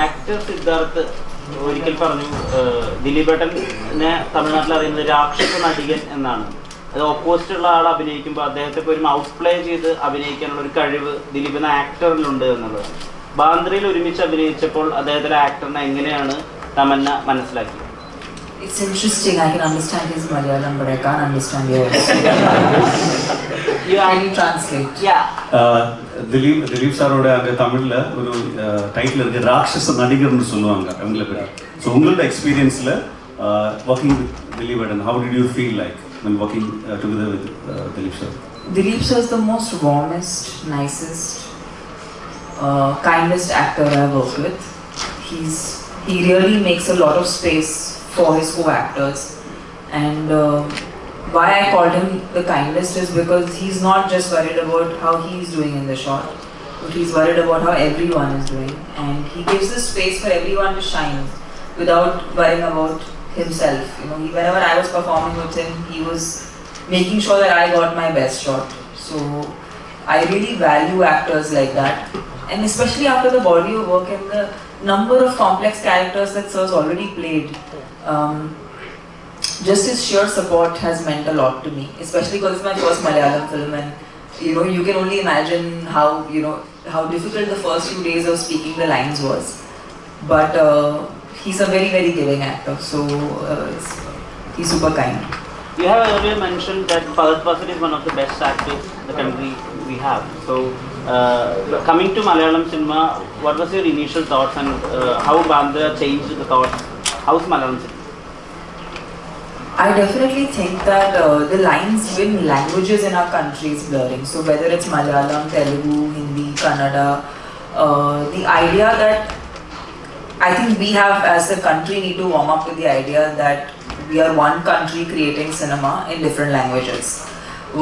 actor Siddharth ഒരിക്കൽ പറഞ്ഞു ദിലീപേട്ടനെ തമിഴ്നാട്ടിൽ അറിയുന്നത് രാക്ഷസ നടികൻ എന്നാണ്. അത് ഓപ്പോസിറ്റ് ഉള്ള ആൾ അഭിനയിക്കുമ്പോൾ അദ്ദേഹത്തെ ഒരു മൗസ് പ്ലേ ചെയ്ത് അഭിനയിക്കാനുള്ള ഒരു കഴിവ് ദിലീപ് എന്ന ആക്ടറിലുണ്ട് എന്നുള്ളത്. ബാന്ദ്രയിൽ ഒരുമിച്ച് അഭിനയിച്ചപ്പോൾ അദ്ദേഹത്തിലെ ആക്ടറിനെ എങ്ങനെയാണ് തമന്ന മനസ്സിലാക്കിയത്? It's interesting. I can understand his Malayalam, but I can't understand yours. Can you translate? Yeah. Dileep சாரோட அங்க தமிழ்ல ஒரு டைட்டில் இருக்கு, ராட்சச நடிகர்னு சொல்லுவாங்க அவங்கள பத்தி. So உங்களோட எக்ஸ்பீரியன்ஸ்ல working with Dileepettan, how did you feel like when working together with Dileep sir? Dileep sir is the most warmest, nicest, kindest actor I've worked with. He really makes a lot of space for his co-actors, and why I called him the kindest is because he's not just worried about how he's doing in the shot, but he's worried about how everyone is doing, and he gives the space for everyone to shine without worrying about himself. You know, whenever I was performing with him, he was making sure that I got my best shot. So I really value actors like that, and especially after the body of work and the number of complex characters that Sir's already played. Just his sheer support has meant a lot to me, especially because it's my first Malayalam film, and you can only imagine how difficult the first few days of speaking the lines was. But he's a very, very giving actor, so he's super kind. You have earlier mentioned that Fahad Fasil is one of the best actors the country we have. So coming to Malayalam cinema, what was your initial thoughts, and how Bandra changed the thoughts? How's Malayalam cinema? I definitely think that the lines between languages in our country is blurring. So whether it's Malayalam, Telugu, Hindi, Kannada, the idea that I think we have as a country need to warm up to the idea that we are one country creating cinema in different languages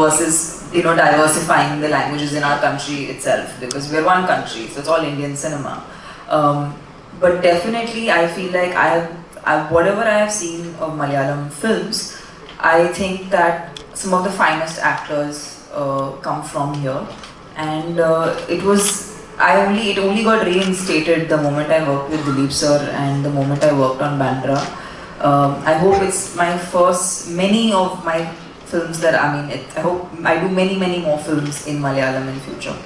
versus diversifying the languages in our country itself, because we are one country, so it's all Indian cinema. But definitely I feel like whatever I have seen of Malayalam films, I think that some of the finest actors come from here, and it only got reinstated the moment I worked with Dileep sir and the moment I worked on Bandra. I hope it's many of my films that I hope I do many more films in Malayalam in future.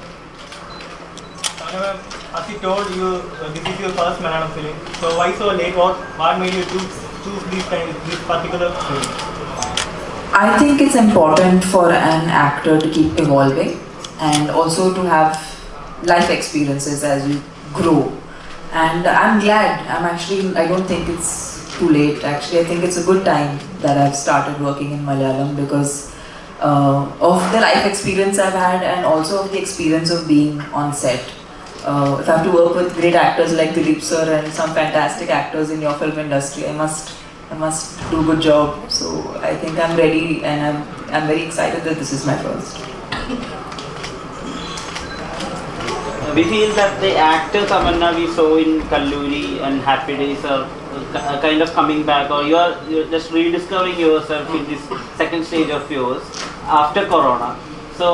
As you told you, this is your first Malayalam film. So why so late? What made you choose this particular film? I think it's important for an actor to keep evolving and also to have life experiences as you grow. And I'm glad. I don't think it's too late. Actually, I think it's a good time that I've started working in Malayalam because of the life experience I've had and also of the experience of being on set. If I have to work with great actors like Dileep sir and some fantastic actors in your film industry, I must do a good job. So I think I'm ready, and I'm very excited that this is my first. We feel that the actor Thamanna we saw in Kalluri and Happy Days are kind of coming back, or you're just rediscovering yourself in this second stage of yours after Corona. So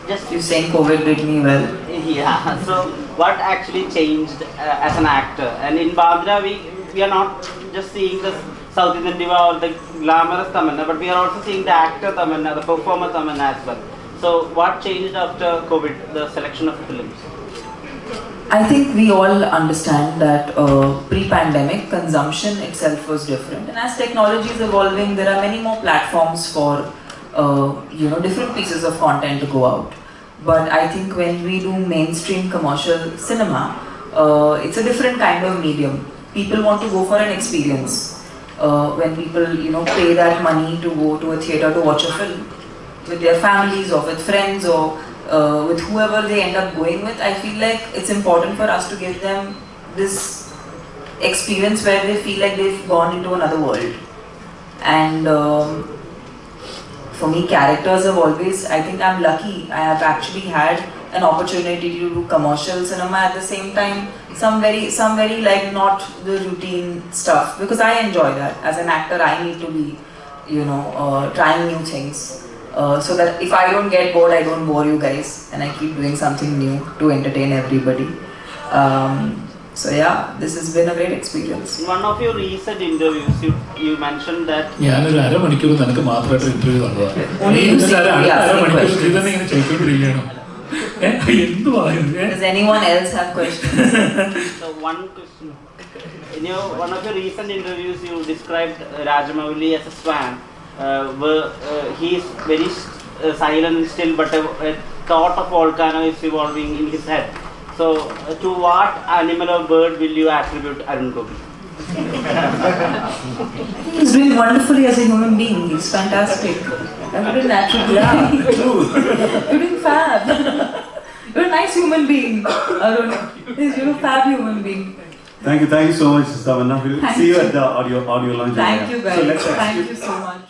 You're saying COVID did me well. Yeah. So what actually changed as an actor? And in Bandra we are not just seeing the South Indian diva or the glamorous Tamanna, but we are also seeing the actor Tamanna, the performer Tamanna as well. So what changed after COVID, the selection of films? I think we all understand that pre-pandemic consumption itself was different, and as technology is evolving, there are many more platforms for different pieces of content to go out. But I think when we do mainstream commercial cinema, it's a different kind of medium. People want to go for an experience. When people pay that money to go to a theatre to watch a film with their families or with friends or with whoever they end up going with, I feel like it's important for us to give them this experience where they feel like they've gone into another world. And for me, characters have always, I think I'm lucky. I have actually had an opportunity to do commercial cinema at the same time, some very like not the routine stuff, because I enjoy that. As an actor, I need to be, trying new things. So that if I don't get bored, I don't bore you guys, and I keep doing something new to entertain everybody. So yeah, this has been a great experience. In one of your recent interviews, you mentioned that. ഞാനൊരു അരമണിക്കൂർ നിനക്ക് മാത്രമായിട്ട് interview തന്നതാണ്. ഇതന്നെ ഇങ്ങനെ ചോദിച്ചോണ്ടിരിക്കുകയാണോ? Does anyone else have questions? So one question. In one of your recent interviews, you described Rajamouli as a swan. Where he is very silent and still, but a thought of volcano is evolving in his head. So, to what animal or bird will you attribute Arun Gopi? He's doing wonderfully as a human being. He's fantastic. I wouldn't attribute. Yeah, true. You're doing fab. You're a nice human being, Arun. You're a fab human being. Thank you so much, Tamannaah. We'll see you at the audio launch. Thank you guys. So Thank you so much.